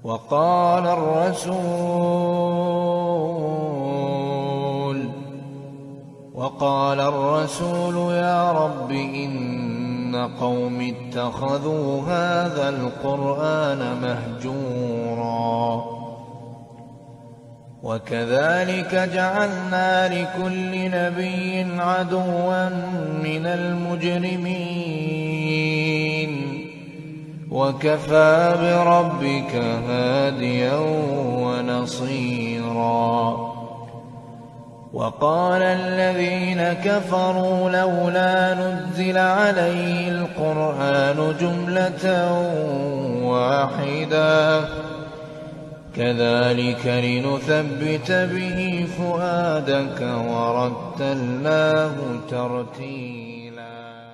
وقال الرسول يا رب إن قومي اتخذوا هذا القرآن مهجورا. وكذلك جعلنا لكل نبي عدوا من المجرمين وكفى بربك هاديا ونصيرا. وقال الذين كفروا لولا نزل عليه القرآن جملة واحدة كذلك لنثبت به فؤادك ورتلناه ترتيلا.